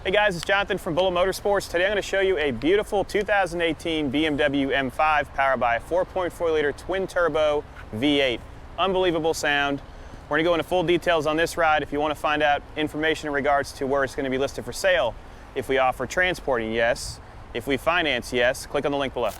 Hey guys, it's Jonathan from Bullet Motorsports. Today I'm going to show you a beautiful 2018 BMW M5 powered by a 4.4 liter twin turbo V8. Unbelievable sound. We're going to go into full details on this ride. If you want to find out information in regards to where it's going to be listed for sale, if we offer transporting, yes. If we finance, yes. Click on the link below.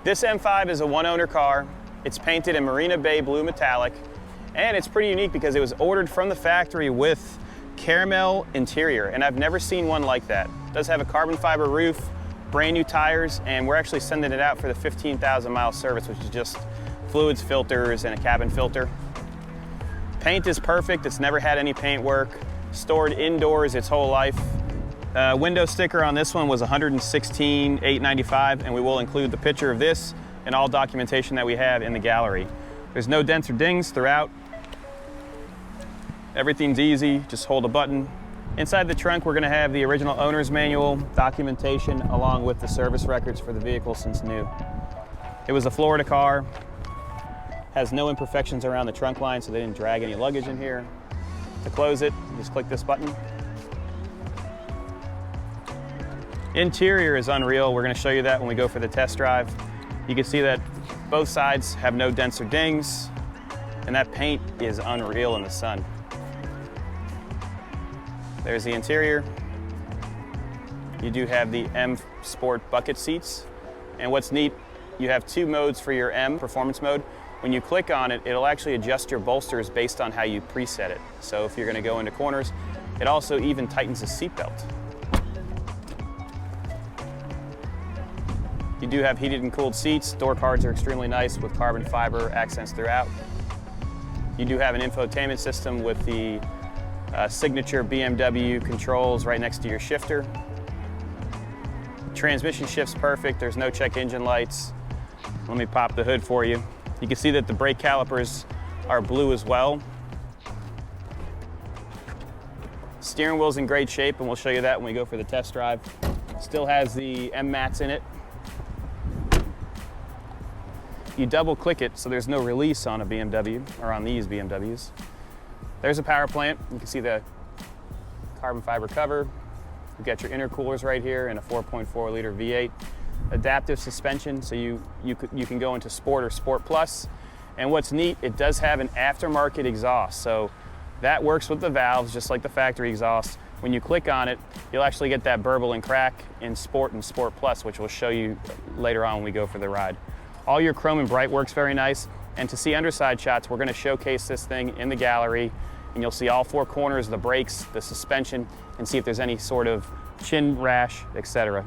This M5 is a one-owner car. It's painted in Marina Bay blue metallic, and it's pretty unique because it was ordered from the factory with caramel interior, and I've never seen one like that. It does have a carbon fiber roof, brand new tires, and we're actually sending it out for the 15,000 mile service, which is just fluids, filters, and a cabin filter. Paint is perfect. It's never had any paint work. Stored indoors its whole life. Window sticker on this one was $116,895, and we will include the picture of this and all documentation that we have in the gallery. There's no dents or dings throughout. Everything's easy, just hold a button. Inside the trunk, we're gonna have the original owner's manual, documentation, along with the service records for the vehicle since new. It was a Florida car, has no imperfections around the trunk line, so they didn't drag any luggage in here. To close it, just click this button. Interior is unreal. We're going to show you that when we go for the test drive. You can see that both sides have no dents or dings, and that paint is unreal in the sun. There's the interior. You do have the M Sport bucket seats, and what's neat, you have two modes for your M, performance mode. When you click on it, it'll actually adjust your bolsters based on how you preset it. So if you're going to go into corners, it also even tightens the seatbelt. You do have heated and cooled seats. Door cards are extremely nice with carbon fiber accents throughout. You do have an infotainment system with the signature BMW controls right next to your shifter. Transmission shift's perfect. There's no check engine lights. Let me pop the hood for you. You can see that the brake calipers are blue as well. Steering wheel's in great shape, and we'll show you that when we go for the test drive. Still has the M mats in it. You double click it so there's no release on a BMW, or on these BMWs. There's a power plant. You can see the carbon fiber cover. You've got your intercoolers right here and a 4.4 liter V8. Adaptive suspension, so you can go into Sport or Sport Plus. And what's neat, it does have an aftermarket exhaust. So that works with the valves just like the factory exhaust. When you click on it, you'll actually get that burble and crack in Sport and Sport Plus, which we'll show you later on when we go for the ride. All your chrome and bright works very nice. And to see underside shots, we're gonna showcase this thing in the gallery, and you'll see all four corners, the brakes, the suspension, and see if there's any sort of chin rash, etc.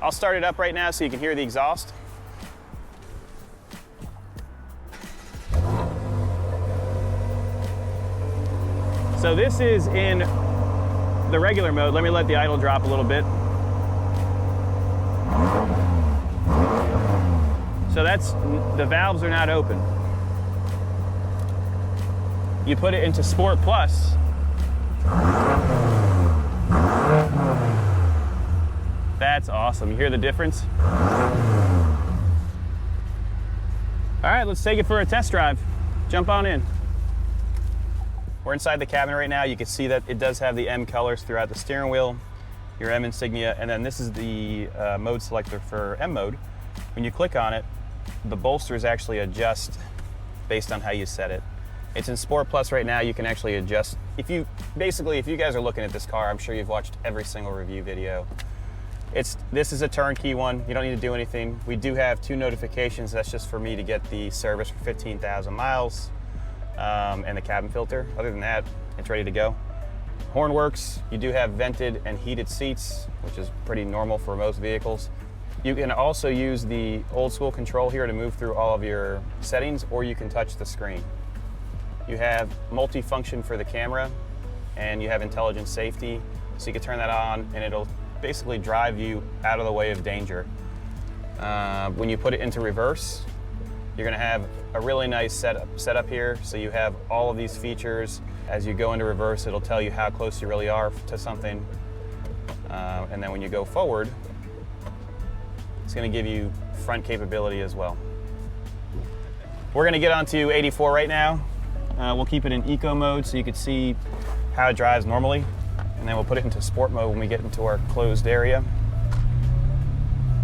I'll start it up right now so you can hear the exhaust. So this is in the regular mode. Let me let the idle drop a little bit. So the valves are not open. You put it into Sport Plus. That's awesome. You hear the difference? All right, let's take it for a test drive. Jump on in. We're inside the cabin right now. You can see that it does have the M colors throughout the steering wheel, your M insignia, and then this is the mode selector for M mode. When you click on it, the bolsters actually adjust based on how you set it. It's in Sport Plus right now. You can actually adjust. If you guys are looking at this car, I'm sure you've watched every single review video. This is a turnkey one. You don't need to do anything. We do have 2 notifications. That's just for me to get the service for 15,000 miles and the cabin filter. Other than that, it's ready to go. Horn works. You do have vented and heated seats, which is pretty normal for most vehicles. You can also use the old school control here to move through all of your settings, or you can touch the screen. You have multi-function for the camera, and you have intelligent safety, so you can turn that on and it'll basically drive you out of the way of danger. When you put it into reverse, you're gonna have a really nice setup here, so you have all of these features. As you go into reverse, it'll tell you how close you really are to something. And then when you go forward, it's gonna give you front capability as well. We're gonna get onto 84 right now. We'll keep it in eco mode so you can see how it drives normally. And then we'll put it into sport mode when we get into our closed area.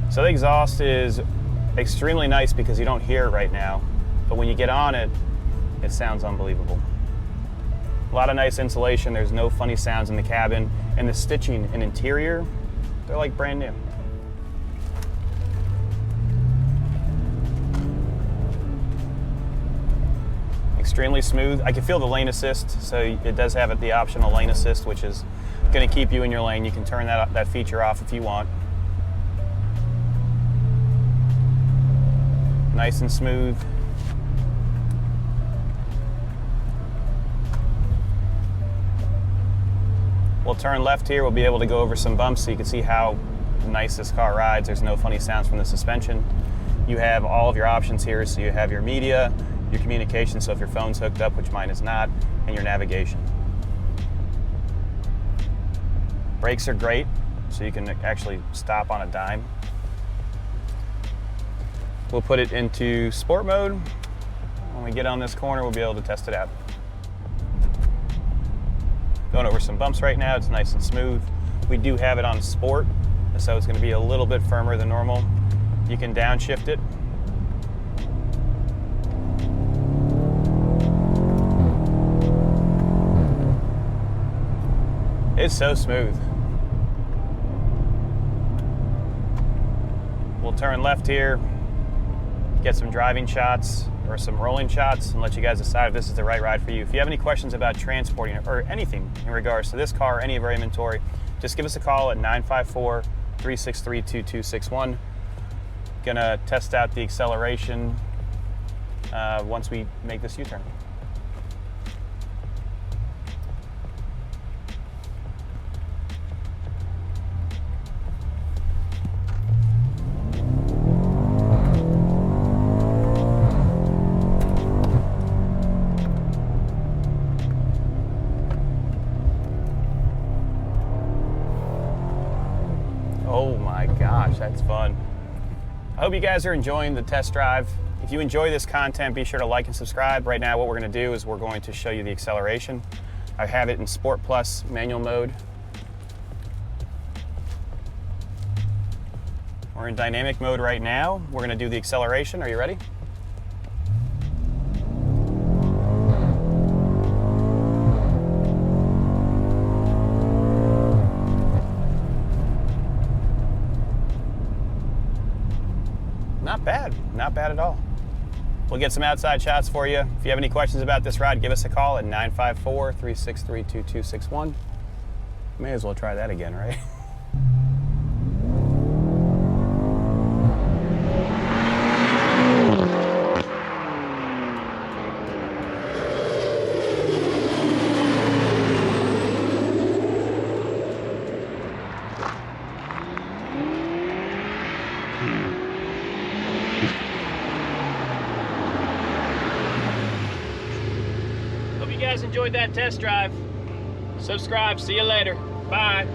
So the exhaust is extremely nice because you don't hear it right now, but when you get on it, it sounds unbelievable. A lot of nice insulation, there's no funny sounds in the cabin, and the stitching and interior, they're like brand new. Extremely smooth. I can feel the lane assist, so it does have the optional lane assist, which is going to keep you in your lane. You can turn that feature off if you want. Nice and smooth. We'll turn left here. We'll be able to go over some bumps so you can see how nice this car rides. There's no funny sounds from the suspension. You have all of your options here, so you have your media, your communication, so if your phone's hooked up, which mine is not, and your navigation. Brakes are great, so you can actually stop on a dime. We'll put it into sport mode. When we get on this corner, we'll be able to test it out. Going over some bumps right now, it's nice and smooth. We do have it on sport, so it's going to be a little bit firmer than normal. You can downshift it. It's so smooth. We'll turn left here, get some driving shots or some rolling shots, and let you guys decide if this is the right ride for you. If you have any questions about transporting or anything in regards to this car or any of our inventory, just give us a call at 954-363-2261. Gonna test out the acceleration once we make this U-turn. Oh my gosh, that's fun. I hope you guys are enjoying the test drive. If you enjoy this content, be sure to like and subscribe. Right now what we're going to do is we're going to show you the acceleration. I have it in Sport Plus manual mode. We're in dynamic mode right now. We're going to do the acceleration. Are you ready? Not bad at all. We'll get some outside shots for you. If you have any questions about this ride, give us a call at 954-363-2261. May as well try that again, right? Hope you guys enjoyed that test drive. Subscribe. See you later. Bye.